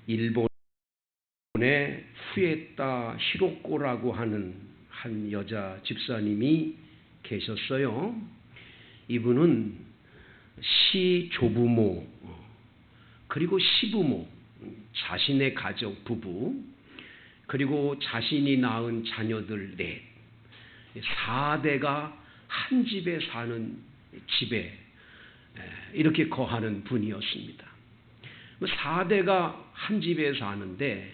일본에 후에타 히로코라고 하는 한 여자 집사님이 계셨어요. 이분은 시조부모 그리고 시부모, 자신의 가족 부부 그리고 자신이 낳은 자녀들 넷, 4대가 한 집에 사는 집에 이렇게 거하는 분이었습니다. 4대가 한 집에 사는데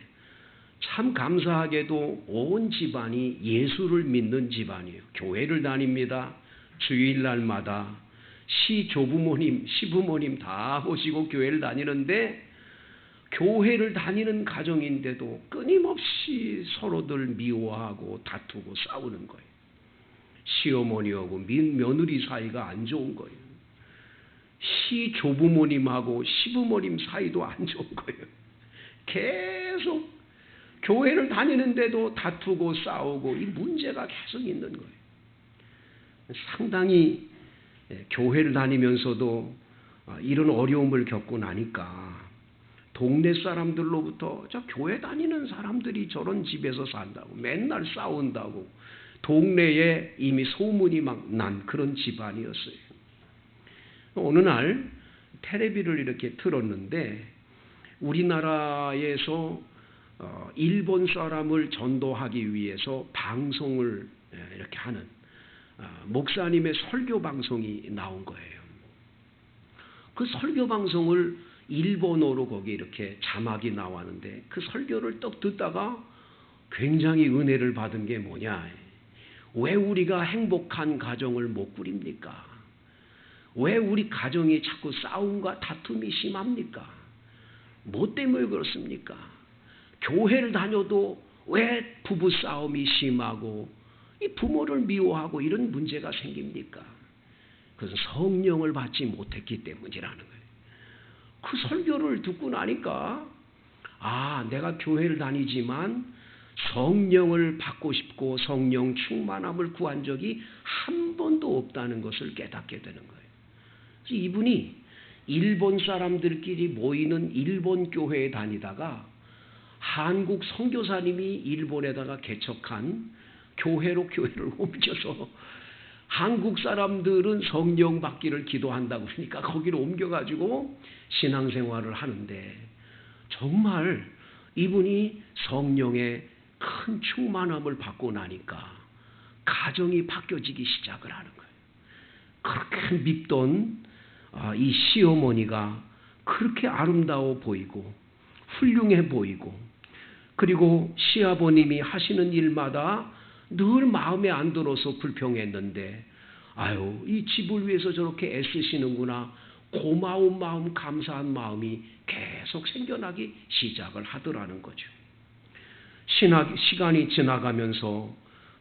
참 감사하게도 온 집안이 예수를 믿는 집안이에요. 교회를 다닙니다. 주일날마다 시조부모님, 시부모님 다 모시고 교회를 다니는데 교회를 다니는 가정인데도 끊임없이 서로들 미워하고 다투고 싸우는 거예요. 시어머니하고 며느리 사이가 안 좋은 거예요. 시조부모님하고 시부모님 사이도 안 좋은 거예요. 계속 교회를 다니는데도 다투고 싸우고 이 문제가 계속 있는 거예요. 상당히 교회를 다니면서도 이런 어려움을 겪고 나니까 동네 사람들로부터 저 교회 다니는 사람들이 저런 집에서 산다고 맨날 싸운다고 동네에 이미 소문이 막 난 그런 집안이었어요. 어느 날 텔레비를 이렇게 틀었는데 우리나라에서 일본 사람을 전도하기 위해서 방송을 이렇게 하는 목사님의 설교 방송이 나온 거예요. 그 설교 방송을 일본어로 거기 이렇게 자막이 나왔는데 그 설교를 떡 듣다가 굉장히 은혜를 받은 게 뭐냐. 왜 우리가 행복한 가정을 못 꾸립니까? 왜 우리 가정이 자꾸 싸움과 다툼이 심합니까? 뭐 때문에 그렇습니까? 교회를 다녀도 왜 부부싸움이 심하고 이 부모를 미워하고 이런 문제가 생깁니까? 그것은 성령을 받지 못했기 때문이라는 거예요. 그 설교를 듣고 나니까 내가 교회를 다니지만 성령을 받고 싶고 성령 충만함을 구한 적이 한 번도 없다는 것을 깨닫게 되는 거예요. 그래서 이분이 일본 사람들끼리 모이는 일본 교회에 다니다가 한국 선교사님이 일본에다가 개척한 교회로 교회를 옮겨서 한국 사람들은 성령 받기를 기도한다고 그러니까 거기로 옮겨가지고 신앙생활을 하는데 정말 이분이 성령의 큰 충만함을 받고 나니까 가정이 바뀌어지기 시작을 하는 거예요. 그렇게 밉던 이 시어머니가 그렇게 아름다워 보이고 훌륭해 보이고 그리고 시아버님이 하시는 일마다 늘 마음에 안 들어서 불평했는데 이 집을 위해서 저렇게 애쓰시는구나. 고마운 마음, 감사한 마음이 계속 생겨나기 시작을 하더라는 거죠. 시간이 지나가면서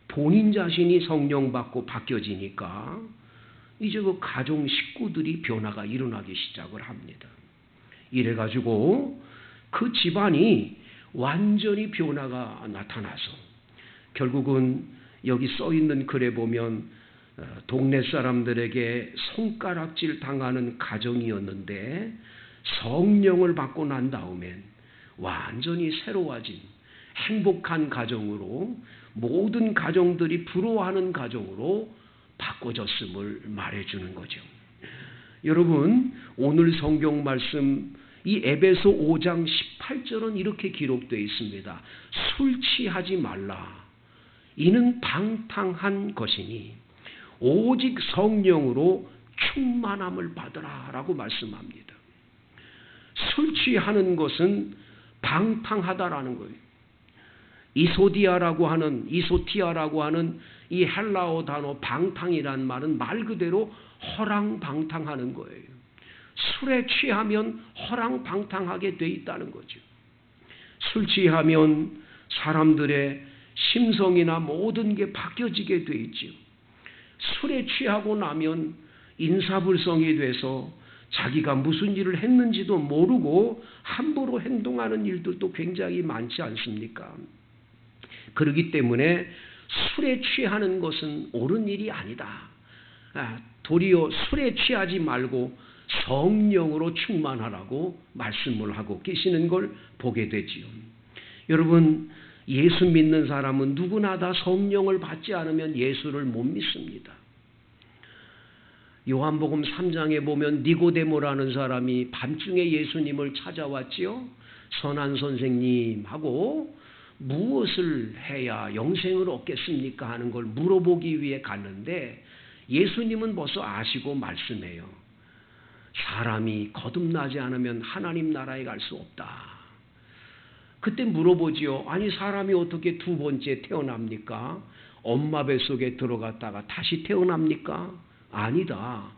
본인 자신이 성령 받고 바뀌어지니까 이제 그 가정 식구들이 변화가 일어나기 시작을 합니다. 이래가지고 그 집안이 완전히 변화가 나타나서 결국은 여기 써 있는 글에 보면 동네 사람들에게 손가락질 당하는 가정이었는데 성령을 받고 난 다음엔 완전히 새로워진 행복한 가정으로 모든 가정들이 부러워하는 가정으로 바꿔졌음을 말해주는 거죠. 여러분 오늘 성경 말씀 이 에베소 5장 18절은 이렇게 기록되어 있습니다. 술 취하지 말라. 이는 방탕한 것이니 오직 성령으로 충만함을 받으라 라고 말씀합니다. 술 취하는 것은 방탕하다라는 거예요. 이소티아라고 하는 이 헬라어 단어 방탕이란 말은 말 그대로 허랑방탕하는 거예요. 술에 취하면 허랑방탕하게 돼 있다는 거죠. 술 취하면 사람들의 심성이나 모든 게 바뀌어지게 돼 있죠. 술에 취하고 나면 인사불성이 돼서 자기가 무슨 일을 했는지도 모르고 함부로 행동하는 일들도 굉장히 많지 않습니까? 그렇기 때문에 술에 취하는 것은 옳은 일이 아니다. 도리어 술에 취하지 말고 성령으로 충만하라고 말씀을 하고 계시는 걸 보게 되지요. 여러분, 예수 믿는 사람은 누구나 다 성령을 받지 않으면 예수를 못 믿습니다. 요한복음 3장에 보면 니고데모라는 사람이 밤중에 예수님을 찾아왔지요. 선한 선생님 하고 무엇을 해야 영생을 얻겠습니까 하는 걸 물어보기 위해 갔는데 예수님은 벌써 아시고 말씀해요. 사람이 거듭나지 않으면 하나님 나라에 갈 수 없다. 그때 물어보지요. 아니 사람이 어떻게 두 번째 태어납니까? 엄마 뱃속에 들어갔다가 다시 태어납니까? 아니다.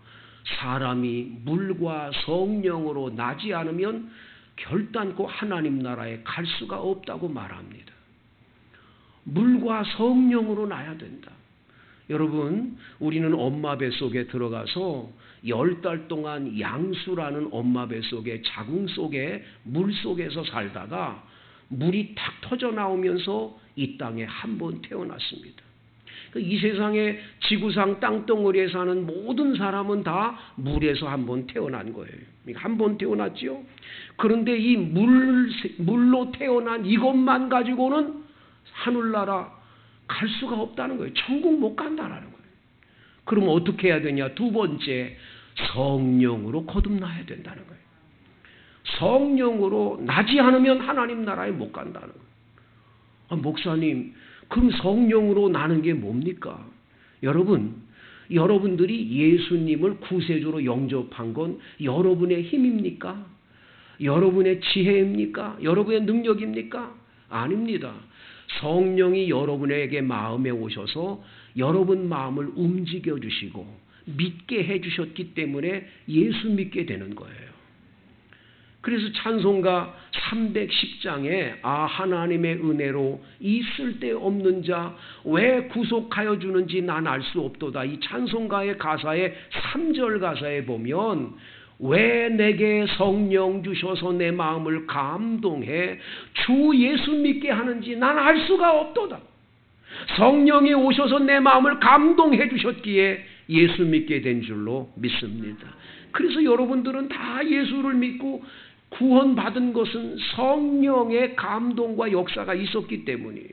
사람이 물과 성령으로 나지 않으면 결단코 하나님 나라에 갈 수가 없다고 말합니다. 물과 성령으로 나야 된다. 여러분, 우리는 엄마 뱃속에 들어가서 10달 동안 양수라는 엄마 뱃속에 자궁 속에 물 속에서 살다가 물이 탁 터져 나오면서 이 땅에 한 번 태어났습니다. 이 세상에 지구상 땅덩어리에 사는 모든 사람은 다 물에서 한 번 태어난 거예요. 한 번 태어났지요. 그런데 이 물로 태어난 이것만 가지고는 하늘나라 갈 수가 없다는 거예요. 천국 못 간다라는 거예요. 그럼 어떻게 해야 되냐? 두 번째, 성령으로 거듭나야 된다는 거예요. 성령으로 나지 않으면 하나님 나라에 못 간다는 거예요. 아, 목사님, 그럼 성령으로 나는 게 뭡니까? 여러분들이 예수님을 구세주로 영접한 건 여러분의 힘입니까? 여러분의 지혜입니까? 여러분의 능력입니까? 아닙니다. 성령이 여러분에게 마음에 오셔서 여러분 마음을 움직여 주시고 믿게 해 주셨기 때문에 예수 믿게 되는 거예요. 그래서 찬송가 310장에 하나님의 은혜로 이 쓸데없는 자 왜 구속하여 주는지 난 알 수 없도다. 이 찬송가의 가사에 3절 가사에 보면 왜 내게 성령 주셔서 내 마음을 감동해 주 예수 믿게 하는지 난 알 수가 없도다. 성령이 오셔서 내 마음을 감동해 주셨기에 예수 믿게 된 줄로 믿습니다. 그래서 여러분들은 다 예수를 믿고 구원받은 것은 성령의 감동과 역사가 있었기 때문이에요.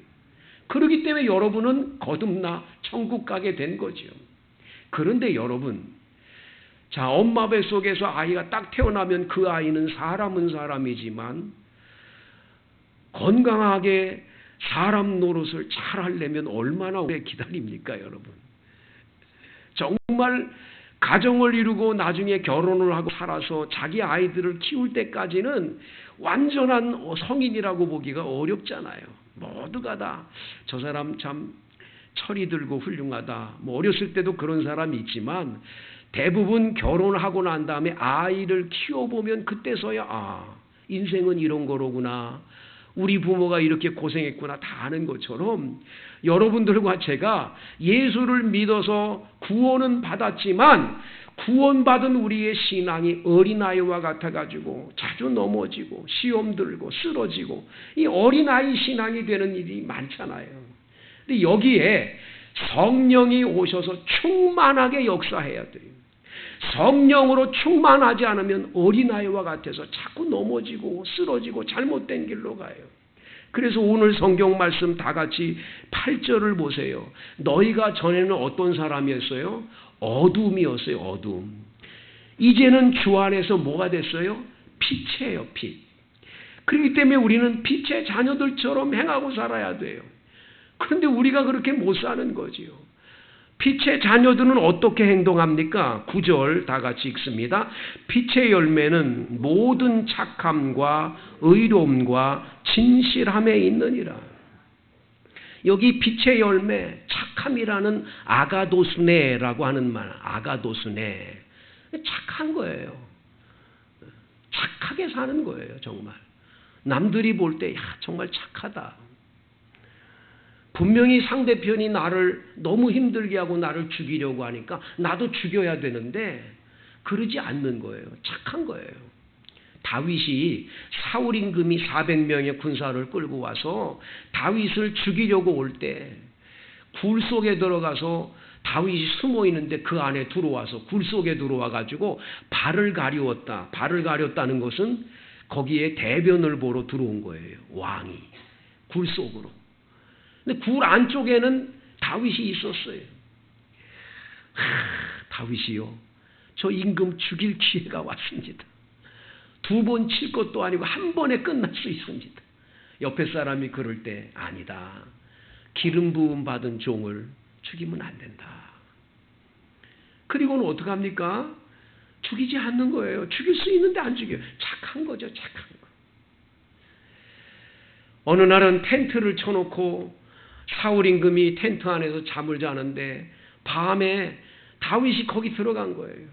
그렇기 때문에 여러분은 거듭나 천국 가게 된 거죠. 그런데 여러분, 자, 엄마 뱃속에서 아이가 딱 태어나면 그 아이는 사람은 사람이지만 건강하게 사람 노릇을 잘 하려면 얼마나 오래 기다립니까, 여러분? 정말 가정을 이루고 나중에 결혼을 하고 살아서 자기 아이들을 키울 때까지는 완전한 성인이라고 보기가 어렵잖아요. 모두가 다 저 사람 참 철이 들고 훌륭하다. 어렸을 때도 그런 사람이 있지만 대부분 결혼하고 난 다음에 아이를 키워보면 그때서야 인생은 이런 거로구나. 우리 부모가 이렇게 고생했구나 다 아는 것처럼 여러분들과 제가 예수를 믿어서 구원은 받았지만 구원받은 우리의 신앙이 어린아이와 같아가지고 자주 넘어지고 시험 들고 쓰러지고 이 어린아이 신앙이 되는 일이 많잖아요. 근데 여기에 성령이 오셔서 충만하게 역사해야 돼요. 성령으로 충만하지 않으면 어린아이와 같아서 자꾸 넘어지고 쓰러지고 잘못된 길로 가요. 그래서 오늘 성경 말씀 다 같이 8절을 보세요. 너희가 전에는 어떤 사람이었어요? 어둠이었어요. 어둠. 이제는 주 안에서 뭐가 됐어요? 빛이에요. 빛. 그렇기 때문에 우리는 빛의 자녀들처럼 행하고 살아야 돼요. 그런데 우리가 그렇게 못 사는 거지요. 빛의 자녀들은 어떻게 행동합니까? 9절 다 같이 읽습니다. 빛의 열매는 모든 착함과 의로움과 진실함에 있느니라. 여기 빛의 열매, 착함이라는 아가도스네라고 하는 말, 아가도스네. 착한 거예요. 착하게 사는 거예요, 정말. 남들이 볼 때, 정말 착하다. 분명히 상대편이 나를 너무 힘들게 하고 나를 죽이려고 하니까 나도 죽여야 되는데 그러지 않는 거예요. 착한 거예요. 다윗이 사울 임금이 400명의 군사를 끌고 와서 다윗을 죽이려고 올 때 굴 속에 들어가서 다윗이 숨어 있는데 그 안에 들어와서 굴 속에 들어와 가지고 발을 가리웠다. 발을 가렸다는 것은 거기에 대변을 보러 들어온 거예요. 왕이 굴 속으로. 근데 굴 안쪽에는 다윗이 있었어요. 다윗이요, 저 임금 죽일 기회가 왔습니다. 2번 칠 것도 아니고 한 번에 끝날 수 있습니다. 옆에 사람이 그럴 때 아니다. 기름 부음 받은 종을 죽이면 안 된다. 그리고는 어떡합니까? 죽이지 않는 거예요. 죽일 수 있는데 안 죽여요. 착한 거죠. 착한 거. 어느 날은 텐트를 쳐놓고 사울 임금이 텐트 안에서 잠을 자는데 밤에 다윗이 거기 들어간 거예요.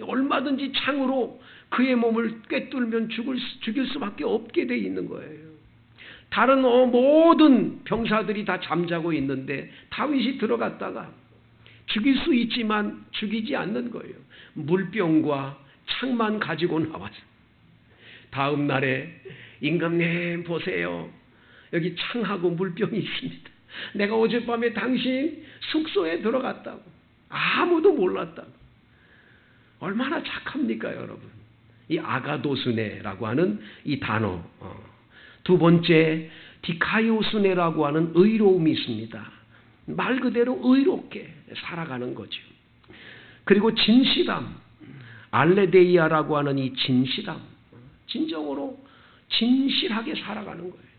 얼마든지 창으로 그의 몸을 꿰뚫면 죽일 수밖에 없게 돼 있는 거예요. 다른 모든 병사들이 다 잠자고 있는데 다윗이 들어갔다가 죽일 수 있지만 죽이지 않는 거예요. 물병과 창만 가지고 나왔어요. 다음 날에 임금님 보세요. 여기 창하고 물병이 있습니다. 내가 어젯밤에 당신 숙소에 들어갔다고. 아무도 몰랐다고. 얼마나 착합니까, 여러분? 이 아가도스네라고 하는 이 단어. 두 번째, 디카이오스네라고 하는 의로움이 있습니다. 말 그대로 의롭게 살아가는 거죠. 그리고 진실함, 알레데이아라고 하는 이 진실함, 진정으로 진실하게 살아가는 거예요.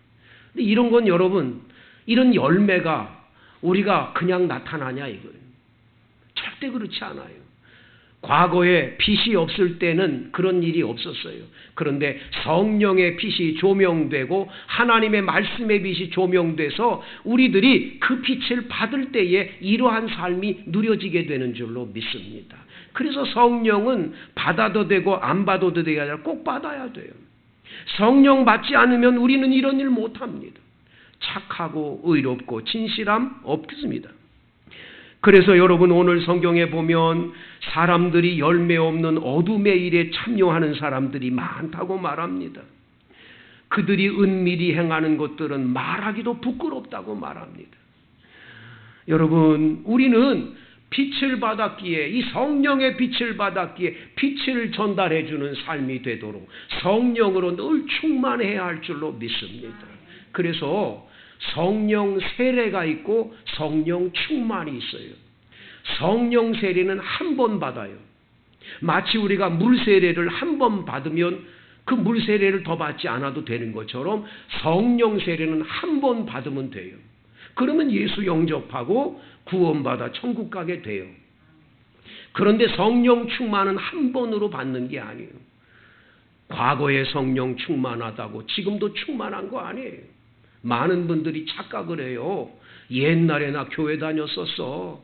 근데 이런 건 여러분, 이런 열매가 우리가 그냥 나타나냐 이거예요. 절대 그렇지 않아요. 과거에 빛이 없을 때는 그런 일이 없었어요. 그런데 성령의 빛이 조명되고 하나님의 말씀의 빛이 조명돼서 우리들이 그 빛을 받을 때에 이러한 삶이 누려지게 되는 줄로 믿습니다. 그래서 성령은 받아도 되고 안 받아도 되게 아니라 꼭 받아야 돼요. 성령 받지 않으면 우리는 이런 일 못합니다. 착하고 의롭고 진실함 없습니다. 그래서 여러분 오늘 성경에 보면 사람들이 열매 없는 어둠의 일에 참여하는 사람들이 많다고 말합니다. 그들이 은밀히 행하는 것들은 말하기도 부끄럽다고 말합니다. 여러분, 우리는 빛을 받았기에, 이 성령의 빛을 받았기에 빛을 전달해 주는 삶이 되도록 성령으로 늘 충만해야 할 줄로 믿습니다. 그래서 성령 세례가 있고 성령 충만이 있어요. 성령 세례는 한 번 받아요. 마치 우리가 물 세례를 한 번 받으면 그 물 세례를 더 받지 않아도 되는 것처럼 성령 세례는 한 번 받으면 돼요. 그러면 예수 영접하고 구원받아 천국 가게 돼요. 그런데 성령 충만은 한 번으로 받는 게 아니에요. 과거에 성령 충만하다고 지금도 충만한 거 아니에요. 많은 분들이 착각을 해요. 옛날에 나 교회 다녔었어.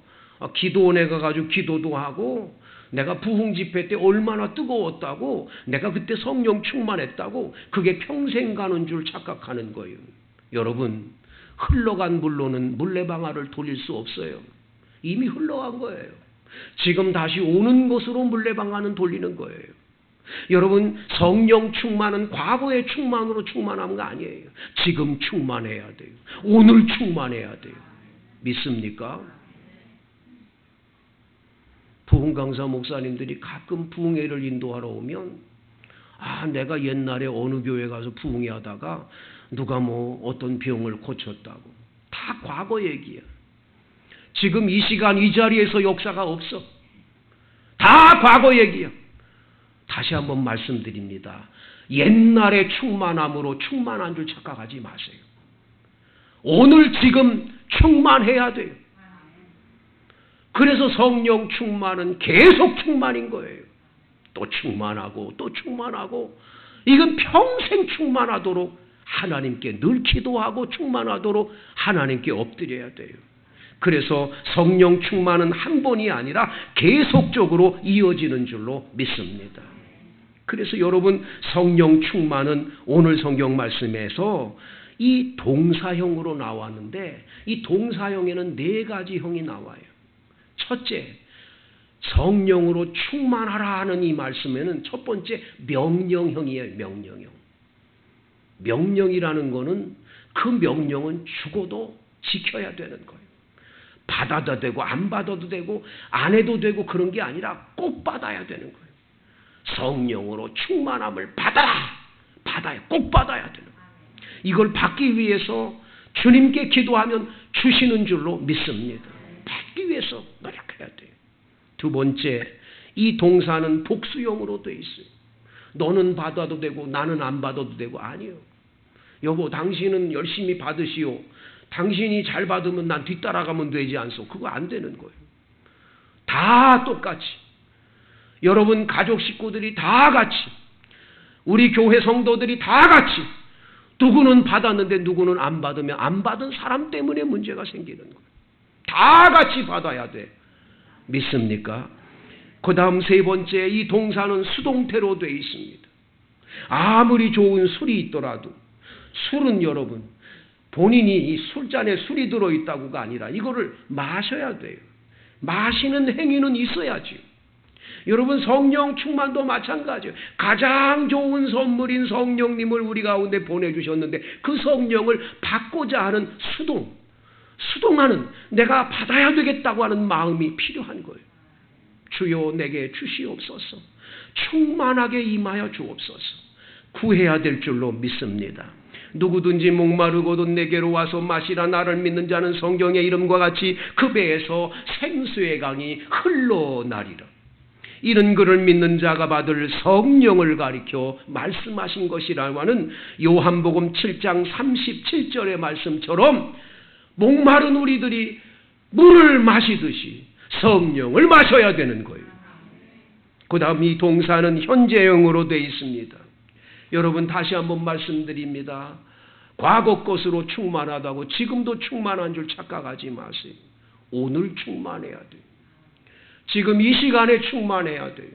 기도원에 가가지고 기도도 하고 내가 부흥 집회 때 얼마나 뜨거웠다고 내가 그때 성령 충만했다고 그게 평생 가는 줄 착각하는 거예요. 여러분, 흘러간 물로는 물레방아를 돌릴 수 없어요. 이미 흘러간 거예요. 지금 다시 오는 것으로 물레방아는 돌리는 거예요. 여러분, 성령 충만은 과거의 충만으로 충만한 거 아니에요. 지금 충만해야 돼요. 오늘 충만해야 돼요. 믿습니까? 부흥 강사 목사님들이 가끔 부흥회를 인도하러 오면 내가 옛날에 어느 교회 가서 부흥회 하다가 누가 어떤 병을 고쳤다고. 다 과거 얘기야. 지금 이 시간 이 자리에서 역사가 없어. 다 과거 얘기야. 다시 한번 말씀드립니다. 옛날의 충만함으로 충만한 줄 착각하지 마세요. 오늘 지금 충만해야 돼요. 그래서 성령 충만은 계속 충만인 거예요. 또 충만하고 또 충만하고 이건 평생 충만하도록 하나님께 늘 기도하고 충만하도록 하나님께 엎드려야 돼요. 그래서 성령 충만은 한 번이 아니라 계속적으로 이어지는 줄로 믿습니다. 그래서 여러분, 성령 충만은 오늘 성경 말씀에서 이 동사형으로 나왔는데 이 동사형에는 4가지 형이 나와요. 첫째, 성령으로 충만하라 하는 이 말씀에는 첫 번째 명령형이에요. 명령형. 명령이라는 거는 그 명령은 죽어도 지켜야 되는 거예요. 받아도 되고 안 받아도 되고 안 해도 되고 그런 게 아니라 꼭 받아야 되는 거예요. 성령으로 충만함을 받아야 꼭 받아야 되는 거예요. 이걸 받기 위해서 주님께 기도하면 주시는 줄로 믿습니다. 받기 위해서 노력해야 돼요. 두 번째, 이 동사는 복수형으로 되어 있어요. 너는 받아도 되고 나는 안 받아도 되고 아니요. 여보, 당신은 열심히 받으시오. 당신이 잘 받으면 난 뒤따라가면 되지 않소. 그거 안 되는 거예요. 다 똑같이. 여러분 가족 식구들이 다 같이, 우리 교회 성도들이 다 같이, 누구는 받았는데 누구는 안 받으면 안 받은 사람 때문에 문제가 생기는 거예요. 다 같이 받아야 돼. 믿습니까? 그 다음 세 번째, 이 동사는 수동태로 되어 있습니다. 아무리 좋은 술이 있더라도 술은 여러분 본인이 이 술잔에 술이 들어있다고가 아니라 이거를 마셔야 돼요. 마시는 행위는 있어야지. 여러분 성령 충만도 마찬가지예요. 가장 좋은 선물인 성령님을 우리 가운데 보내주셨는데 그 성령을 받고자 하는 수동하는, 내가 받아야 되겠다고 하는 마음이 필요한 거예요. 주여 내게 주시옵소서. 충만하게 임하여 주옵소서. 구해야 될 줄로 믿습니다. 누구든지 목마르고도 내게로 와서 마시라. 나를 믿는 자는 성경의 이름과 같이 그 배에서 생수의 강이 흘러나리라. 이런 그를 믿는 자가 받을 성령을 가리켜 말씀하신 것이라고 하는 요한복음 7장 37절의 말씀처럼 목마른 우리들이 물을 마시듯이 성령을 마셔야 되는 거예요. 그 다음 이 동사는 현재형으로 되어 있습니다. 여러분 다시 한번 말씀드립니다. 과거 것으로 충만하다고 지금도 충만한 줄 착각하지 마세요. 오늘 충만해야 돼요. 지금 이 시간에 충만해야 돼요.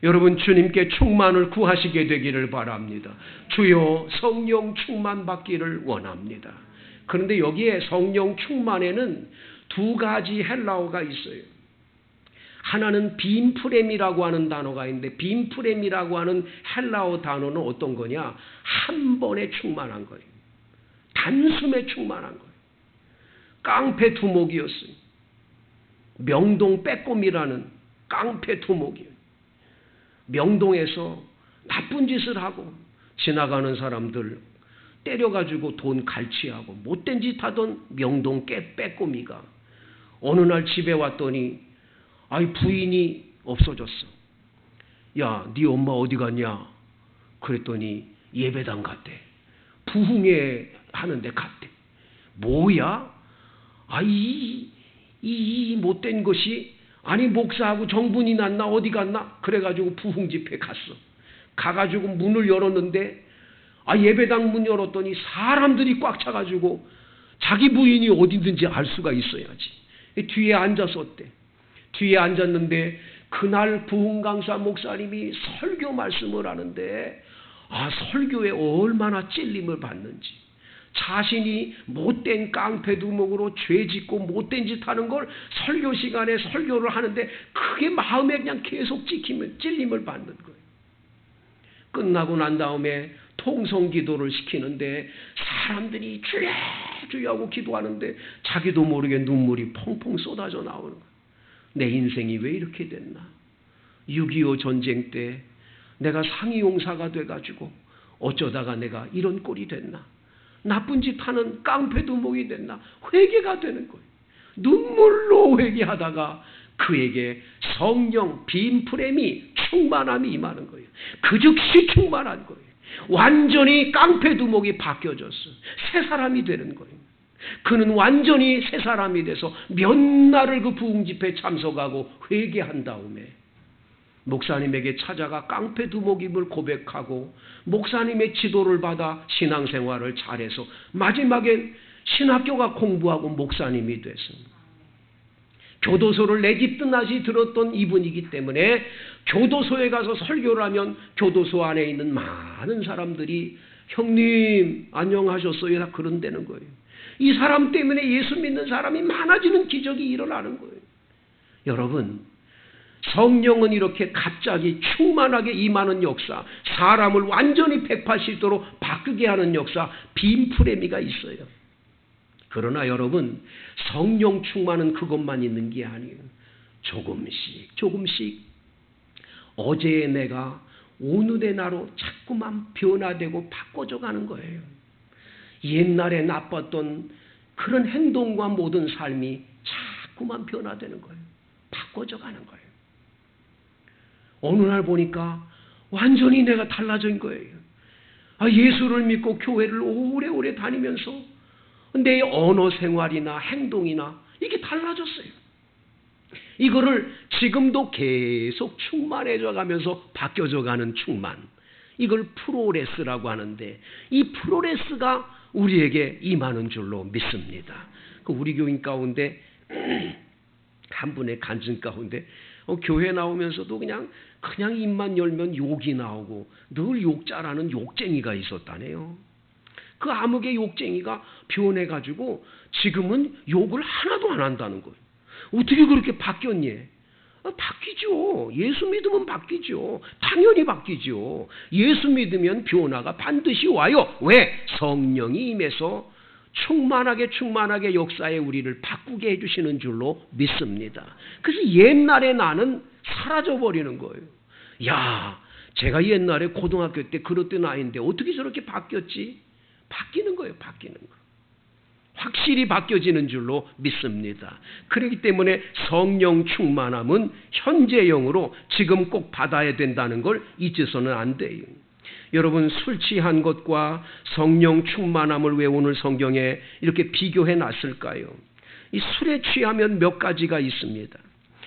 여러분 주님께 충만을 구하시게 되기를 바랍니다. 주여 성령 충만 받기를 원합니다. 그런데 여기에 성령 충만에는 두 가지 헬라어가 있어요. 하나는 빔프렘이라고 하는 단어가 있는데 빔프렘이라고 하는 헬라어 단어는 어떤 거냐? 한 번에 충만한 거예요. 단숨에 충만한 거예요. 깡패 두목이었어요. 명동 빼꼼이라는 깡패 두목이에요. 명동에서 나쁜 짓을 하고 지나가는 사람들 때려가지고 돈 갈취하고 못된 짓 하던 명동 빼꼼이가 어느 날 집에 왔더니 부인이 없어졌어. 야, 네 엄마 어디 갔냐? 그랬더니 예배당 갔대. 부흥회 하는데 갔대. 뭐야? 이 못된 것이 목사하고 정분이 났나 어디 갔나? 그래가지고 부흥 집회 갔어. 가가지고 문을 열었는데 예배당 문 열었더니 사람들이 꽉 차가지고 자기 부인이 어디 있는지 알 수가 있어야지. 뒤에 앉았었대. 뒤에 앉았는데 그날 부흥 강사 목사님이 설교 말씀을 하는데 설교에 얼마나 찔림을 받는지, 자신이 못된 깡패 두목으로 죄 짓고 못된 짓 하는 걸 설교 시간에 설교를 하는데 그게 마음에 그냥 계속 찍히면 찔림을 받는 거예요. 끝나고 난 다음에 통성 기도를 시키는데 사람들이 주여 주여 하고 기도하는데 자기도 모르게 눈물이 펑펑 쏟아져 나오는 거예요. 내 인생이 왜 이렇게 됐나? 6.25 전쟁 때 내가 상위용사가 돼가지고 어쩌다가 내가 이런 꼴이 됐나? 나쁜 짓 하는 깡패 두목이 됐나? 회개가 되는 거예요. 눈물로 회개하다가 그에게 성령 빔프렘이 충만함이 임하는 거예요. 그 즉시 충만한 거예요. 완전히 깡패 두목이 바뀌어졌어. 새 사람이 되는 거예요. 그는 완전히 새 사람이 돼서 몇 날을 그 부흥 집회에 참석하고 회개한 다음에 목사님에게 찾아가 깡패 두목임을 고백하고 목사님의 지도를 받아 신앙생활을 잘해서 마지막엔 신학교가 공부하고 목사님이 됐습니다. 교도소를 내집듯이 들었던 이분이기 때문에 교도소에 가서 설교를 하면 교도소 안에 있는 많은 사람들이 형님 안녕하셨어요 다 그런다는 거예요. 이 사람 때문에 예수 믿는 사람이 많아지는 기적이 일어나는 거예요. 여러분 성령은 이렇게 갑자기 충만하게 임하는 역사, 사람을 완전히 180도로 바꾸게 하는 역사 빔프레미가 있어요. 그러나 여러분, 성령 충만은 그것만 있는 게 아니에요. 조금씩 어제의 내가 오늘의 나로 자꾸만 변화되고 바꿔져 가는 거예요. 옛날에 나빴던 그런 행동과 모든 삶이 자꾸만 변화되는 거예요. 바꿔져 가는 거예요. 어느 날 보니까 완전히 내가 달라진 거예요. 예수를 믿고 교회를 오래오래 다니면서 내 언어 생활이나 행동이나 이게 달라졌어요. 이거를 지금도 계속 충만해져 가면서 바뀌어져 가는 충만. 이걸 프로레스라고 하는데 이 프로레스가 우리에게 임하는 줄로 믿습니다. 우리 교인 가운데 한 분의 간증 가운데 교회 나오면서도 그냥 입만 열면 욕이 나오고 늘 욕자라는 욕쟁이가 있었다네요. 그 암흑의 욕쟁이가 변해가지고 지금은 욕을 하나도 안 한다는 거예요. 어떻게 그렇게 바뀌었니? 바뀌죠. 예수 믿으면 바뀌죠. 당연히 바뀌죠. 예수 믿으면 변화가 반드시 와요. 왜? 성령이 임해서 충만하게 역사에 우리를 바꾸게 해주시는 줄로 믿습니다. 그래서 옛날에 나는 사라져버리는 거예요. 야, 제가 옛날에 고등학교 때 그랬던 아이인데 어떻게 저렇게 바뀌었지? 바뀌는 거예요. 바뀌는 거. 확실히 바뀌어지는 줄로 믿습니다. 그렇기 때문에 성령 충만함은 현재형으로 지금 꼭 받아야 된다는 걸 잊어서는 안 돼요. 여러분, 술 취한 것과 성령 충만함을 왜 오늘 성경에 이렇게 비교해 놨을까요? 이 술에 취하면 몇 가지가 있습니다.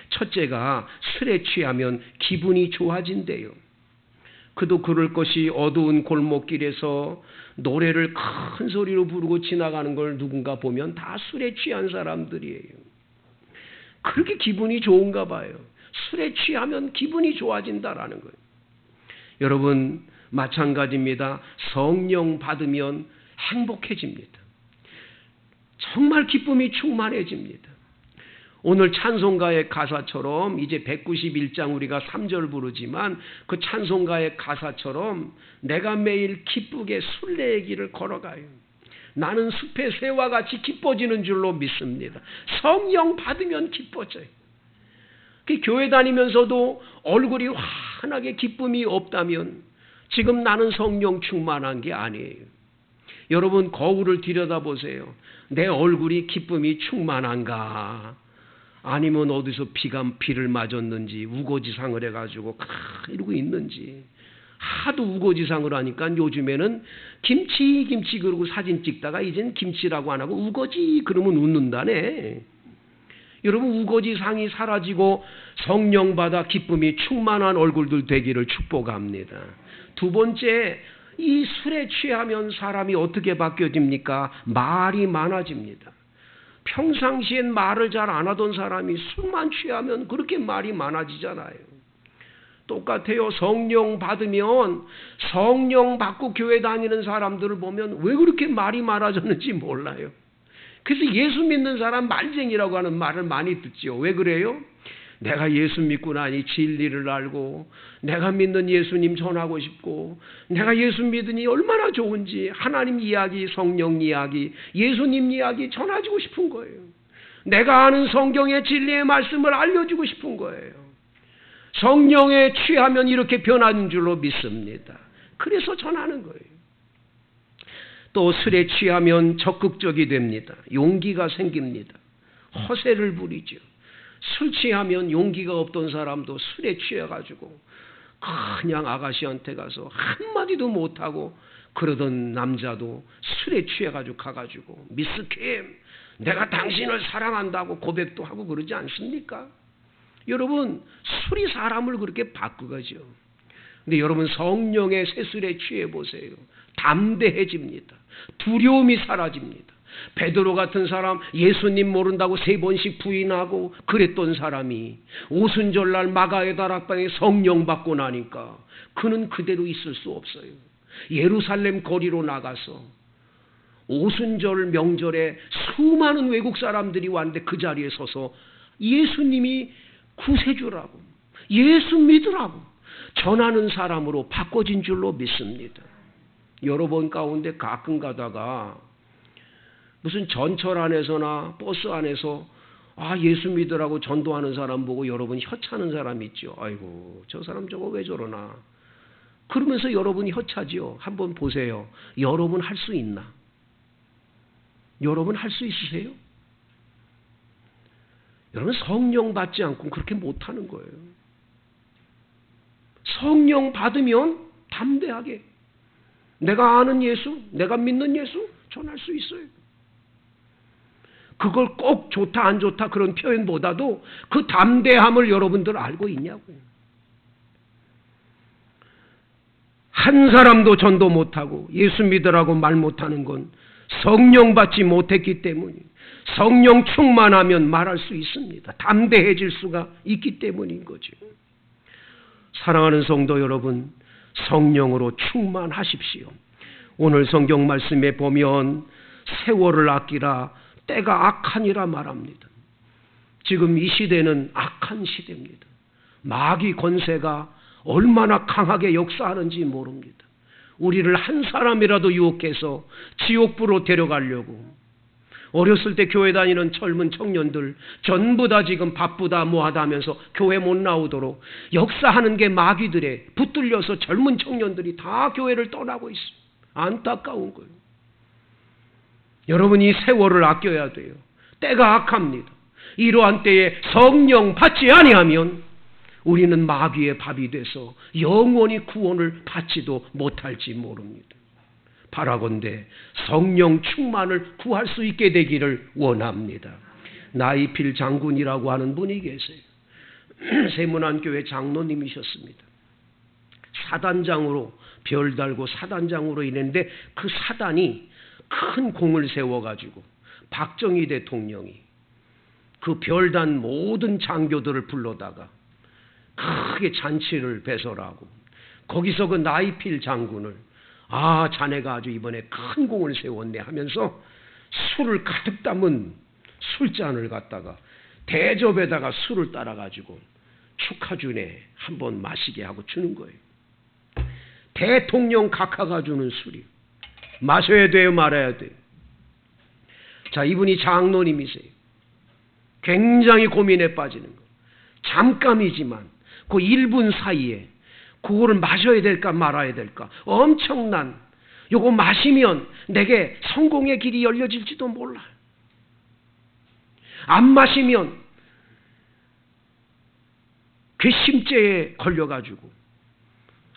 첫째가 술에 취하면 기분이 좋아진대요. 그도 그럴 것이 어두운 골목길에서 노래를 큰 소리로 부르고 지나가는 걸 누군가 보면 다 술에 취한 사람들이에요. 그렇게 기분이 좋은가 봐요. 술에 취하면 기분이 좋아진다라는 거예요. 여러분, 마찬가지입니다. 성령 받으면 행복해집니다. 정말 기쁨이 충만해집니다. 오늘 찬송가의 가사처럼 이제 191장 우리가 3절 부르지만 그 찬송가의 가사처럼 내가 매일 기쁘게 순례의 길을 걸어가요. 나는 숲의 새와 같이 기뻐지는 줄로 믿습니다. 성령 받으면 기뻐져요. 교회 다니면서도 얼굴이 환하게 기쁨이 없다면 지금 나는 성령 충만한 게 아니에요. 여러분, 거울을 들여다보세요. 내 얼굴이 기쁨이 충만한가? 아니면 어디서 비를 맞았는지 우거지상을 해가지고 이러고 있는지. 하도 우거지상을 하니까 요즘에는 김치 그러고 사진 찍다가 이젠 김치라고 안 하고 우거지 그러면 웃는다네. 여러분, 우거지상이 사라지고 성령 받아 기쁨이 충만한 얼굴들 되기를 축복합니다. 두 번째, 이 술에 취하면 사람이 어떻게 바뀌어집니까? 말이 많아집니다. 평상시엔 말을 잘 안 하던 사람이 술만 취하면 그렇게 말이 많아지잖아요. 똑같아요. 성령 받으면 성령 받고 교회 다니는 사람들을 보면 왜 그렇게 말이 많아졌는지 몰라요. 그래서 예수 믿는 사람 말쟁이라고 하는 말을 많이 듣죠. 왜 그래요? 내가 예수 믿고 나니 진리를 알고 내가 믿는 예수님 전하고 싶고 내가 예수 믿으니 얼마나 좋은지 하나님 이야기, 성령 이야기, 예수님 이야기 전해주고 싶은 거예요. 내가 아는 성경의 진리의 말씀을 알려주고 싶은 거예요. 성령에 취하면 이렇게 변하는 줄로 믿습니다. 그래서 전하는 거예요. 또 술에 취하면 적극적이 됩니다. 용기가 생깁니다. 허세를 부리죠. 술 취하면 용기가 없던 사람도 술에 취해가지고 그냥 아가씨한테 가서 한마디도 못하고 그러던 남자도 술에 취해가지고 가가지고 미스 캠 내가 당신을 사랑한다고 고백도 하고 그러지 않습니까? 여러분, 술이 사람을 그렇게 바꾸가죠. 근데 여러분, 성령의 새술에 취해보세요. 담대해집니다. 두려움이 사라집니다. 베드로 같은 사람 예수님 모른다고 3번씩 부인하고 그랬던 사람이 오순절날 마가의 다락방에 성령 받고 나니까 그는 그대로 있을 수 없어요. 예루살렘 거리로 나가서 오순절 명절에 수많은 외국 사람들이 왔는데 그 자리에 서서 예수님이 구세주라고 예수 믿으라고 전하는 사람으로 바꿔진 줄로 믿습니다. 여러 번 가운데 가끔 가다가 무슨 전철 안에서나 버스 안에서 예수 믿으라고 전도하는 사람 보고 여러분 혀차는 사람 있죠. 아이고 저 사람 저거 왜 저러나. 그러면서 여러분이 혀차지요. 한번 보세요. 여러분 할 수 있나? 여러분 할 수 있으세요? 여러분 성령 받지 않고 그렇게 못하는 거예요. 성령 받으면 담대하게 내가 아는 예수, 내가 믿는 예수 전할 수 있어요. 그걸 꼭 좋다 안 좋다 그런 표현보다도 그 담대함을 여러분들 알고 있냐고요. 한 사람도 전도 못하고 예수 믿으라고 말 못하는 건 성령 받지 못했기 때문이에요. 성령 충만하면 말할 수 있습니다. 담대해질 수가 있기 때문인 거죠. 사랑하는 성도 여러분, 성령으로 충만하십시오. 오늘 성경 말씀에 보면 세월을 아끼라 때가 악하니라 말합니다. 지금 이 시대는 악한 시대입니다. 마귀 권세가 얼마나 강하게 역사하는지 모릅니다. 우리를 한 사람이라도 유혹해서 지옥불로 데려가려고. 어렸을 때 교회 다니는 젊은 청년들 전부 다 지금 바쁘다 뭐하다 하면서 교회 못 나오도록 역사하는 게 마귀들에 붙들려서 젊은 청년들이 다 교회를 떠나고 있어요. 안타까운 거예요. 여러분이 세월을 아껴야 돼요. 때가 악합니다. 이러한 때에 성령 받지 아니하면 우리는 마귀의 밥이 돼서 영원히 구원을 받지도 못할지 모릅니다. 바라건대 성령 충만을 구할 수 있게 되기를 원합니다. 나이필 장군이라고 하는 분이 계세요. 세문안교회 장로님이셨습니다. 사단장으로 별 달고 사단장으로 있는데 그 사단이 큰 공을 세워가지고 박정희 대통령이 그 별단 모든 장교들을 불러다가 크게 잔치를 배설하고 거기서 그 나이필 장군을 자네가 아주 이번에 큰 공을 세웠네 하면서 술을 가득 담은 술잔을 갖다가 대접에다가 술을 따라가지고 축하주네 한번 마시게 하고 주는 거예요. 대통령 각하가 주는 술이 마셔야 돼요 말아야 돼요. 자, 이분이 장로님이세요. 굉장히 고민에 빠지는 거. 잠깐이지만 그 1분 사이에 그거를 마셔야 될까 말아야 될까 엄청난 요거 마시면 내게 성공의 길이 열려질지도 몰라요. 안 마시면 괘씸죄에 걸려가지고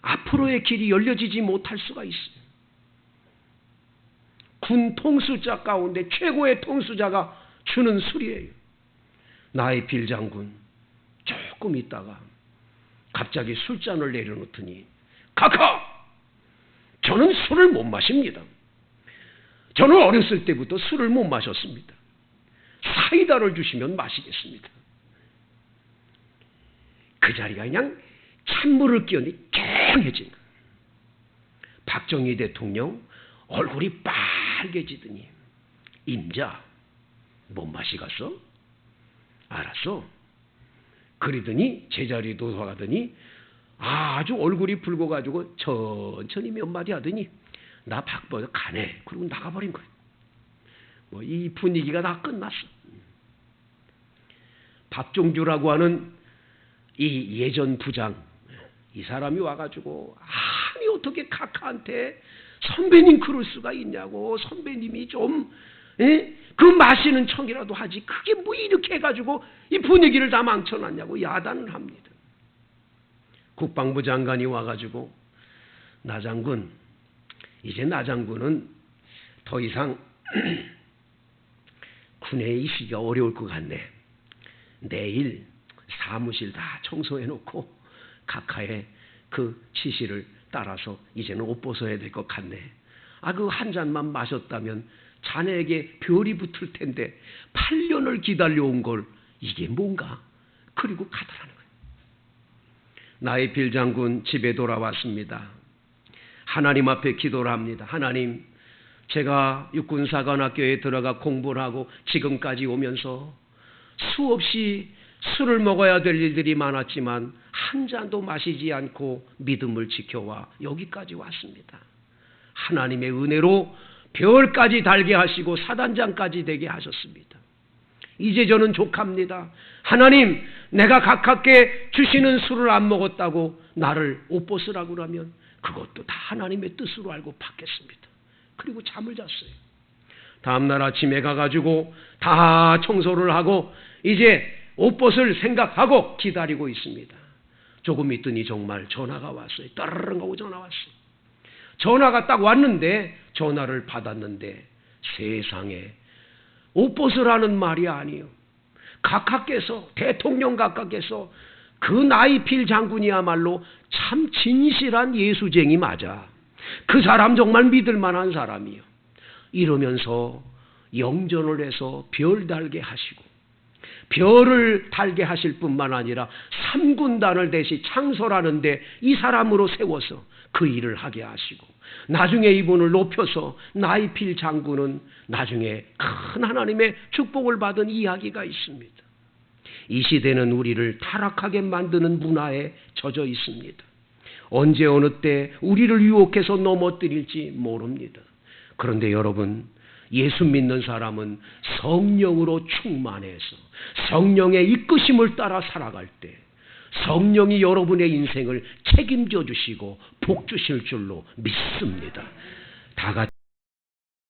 앞으로의 길이 열려지지 못할 수가 있어요. 군 통수자 가운데 최고의 통수자가 주는 술이에요. 나이필 장군 조금 있다가 갑자기 술잔을 내려놓더니 각하! 저는 술을 못 마십니다. 저는 어렸을 때부터 술을 못 마셨습니다. 사이다를 주시면 마시겠습니다. 그 자리가 그냥 찬물을 끼얹니 쨍해진 박정희 대통령 얼굴이 빨개지더니 임자 못 마시겠어? 알았어. 그러더니 제자리 도서가더니 아주 얼굴이 붉어가지고 천천히 몇 마디 하더니 나 박버려 가네. 그리고 나가버린 거예요. 뭐 이 분위기가 다 끝났어. 박종주라고 하는 이 예전 부장 이 사람이 와가지고 아니 어떻게 각하한테 선배님 그럴 수가 있냐고 선배님이 좀 그 마시는 척이라도 하지 그게 뭐 이렇게 해가지고 이 분위기를 다 망쳐놨냐고 야단을 합니다. 국방부 장관이 와가지고 나 장군 이제 나 장군은 더 이상 군에 있기가 어려울 것 같네. 내일 사무실 다 청소해놓고 각하의 그 지시를 따라서 이제는 옷 벗어야 될 것 같네. 그 한 잔만 마셨다면 자네에게 별이 붙을 텐데 8년을 기다려온 걸 이게 뭔가? 그리고 가더라는 거예요. 나이필 장군 집에 돌아왔습니다. 하나님 앞에 기도를 합니다. 하나님, 제가 육군사관학교에 들어가 공부를 하고 지금까지 오면서 수없이 술을 먹어야 될 일들이 많았지만 한 잔도 마시지 않고 믿음을 지켜와 여기까지 왔습니다. 하나님의 은혜로 별까지 달게 하시고 사단장까지 되게 하셨습니다. 이제 저는 족합니다. 하나님, 내가 가깝게 주시는 술을 안 먹었다고 나를 옷 벗으라고 그러면 그것도 다 하나님의 뜻으로 알고 받겠습니다. 그리고 잠을 잤어요. 다음날 아침에 가가지고 다 청소를 하고 이제 옷 벗을 생각하고 기다리고 있습니다. 조금 있더니 정말 전화가 왔어요. 따르릉 하고 전화 왔어요. 전화가 딱 왔는데 전화를 받았는데 세상에 옷 벗으라는 말이 아니에요. 각하께서, 대통령 각하께서 그 나이필 장군이야말로 참 진실한 예수쟁이 맞아. 그 사람 정말 믿을 만한 사람이요. 이러면서 영전을 해서 별 달게 하시고 별을 달게 하실 뿐만 아니라 3군단을 대신 창설하는데 이 사람으로 세워서 그 일을 하게 하시고 나중에 이분을 높여서 나이필 장군은 나중에 큰 하나님의 축복을 받은 이야기가 있습니다. 이 시대는 우리를 타락하게 만드는 문화에 젖어 있습니다. 언제 어느 때 우리를 유혹해서 넘어뜨릴지 모릅니다. 그런데 여러분, 예수 믿는 사람은 성령으로 충만해서 성령의 이끄심을 따라 살아갈 때 성령이 여러분의 인생을 책임져 주시고 복 주실 줄로 믿습니다. 다 같이